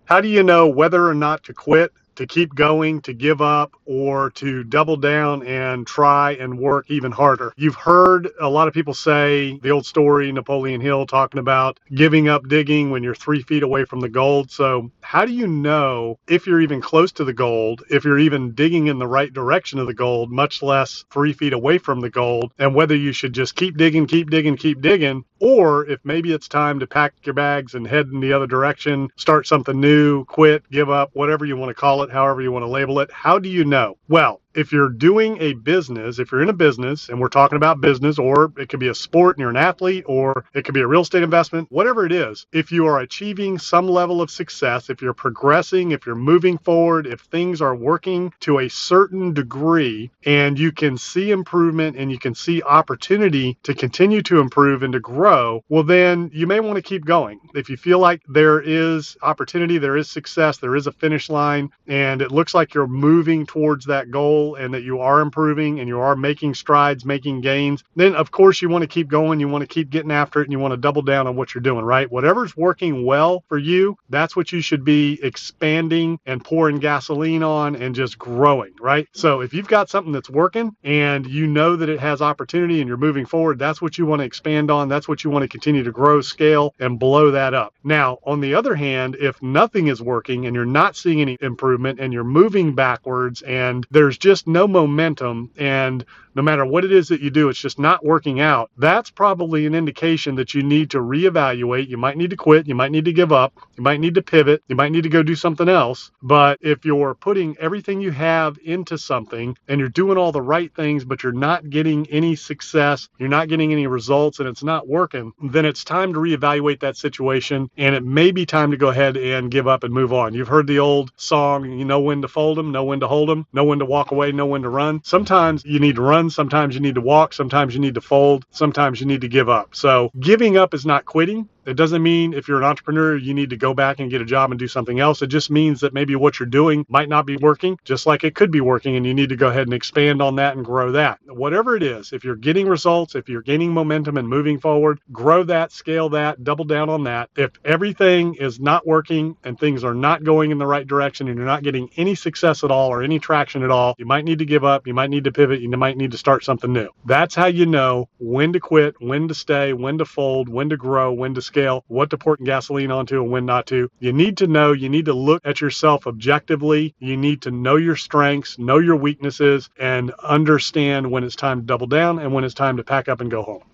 How do you know whether or not to quit, to keep going, to give up, or to double down and try and work even harder? You've heard a lot of people say the old story, Napoleon Hill talking about giving up digging when you're 3 feet away from the gold. So how do you know if you're even close to the gold, if you're even digging in the right direction of the gold, much less 3 feet away from the gold, and whether you should just keep digging, keep digging, keep digging, or if maybe it's time to pack your bags and head in the other direction, start something new, quit, give up, whatever you want to call it, however you want to label it? How do you know? Well, if you're doing a business, if you're in a business, and we're talking about business, or it could be a sport and you're an athlete, or it could be a real estate investment, whatever it is, if you are achieving some level of success, if you're progressing, if you're moving forward, if things are working to a certain degree, and you can see improvement and you can see opportunity to continue to improve and to grow, well, then you may want to keep going. If you feel like there is opportunity, there is success, there is a finish line, and it looks like you're moving towards that goal and that you are improving and you are making strides, making gains, then of course you want to keep going. You want to keep getting after it and you want to double down on what you're doing, right? Whatever's working well for you, that's what you should be expanding and pouring gasoline on and just growing, right? So if you've got something that's working and you know that it has opportunity and you're moving forward, that's what you want to expand on. That's what you want to continue to grow, scale, and blow that up. Now, on the other hand, if nothing is working and you're not seeing any improvement and you're moving backwards and there's just no momentum, and no matter what it is that you do, it's just not working out, that's probably an indication that you need to reevaluate. You might need to quit. You might need to give up. You might need to pivot. You might need to go do something else. But if you're putting everything you have into something and you're doing all the right things, but you're not getting any success, you're not getting any results, and it's not working, then it's time to reevaluate that situation. And it may be time to go ahead and give up and move on. You've heard the old song, you know when to fold them, know when to hold them, know when to walk away, know when to run. Sometimes you need to run, sometimes you need to walk, sometimes you need to fold, sometimes you need to give up. So giving up is not quitting. It doesn't mean if you're an entrepreneur, you need to go back and get a job and do something else. It just means that maybe what you're doing might not be working, just like it could be working, and you need to go ahead and expand on that and grow that. Whatever it is, if you're getting results, if you're gaining momentum and moving forward, grow that, scale that, double down on that. If everything is not working and things are not going in the right direction and you're not getting any success at all or any traction at all, you might need to give up, you might need to pivot, you might need to start something new. That's how you know when to quit, when to stay, when to fold, when to grow, when to scale, what to pour gasoline onto and when not to. You need to know, you need to look at yourself objectively. You need to know your strengths, know your weaknesses, and understand when it's time to double down and when it's time to pack up and go home.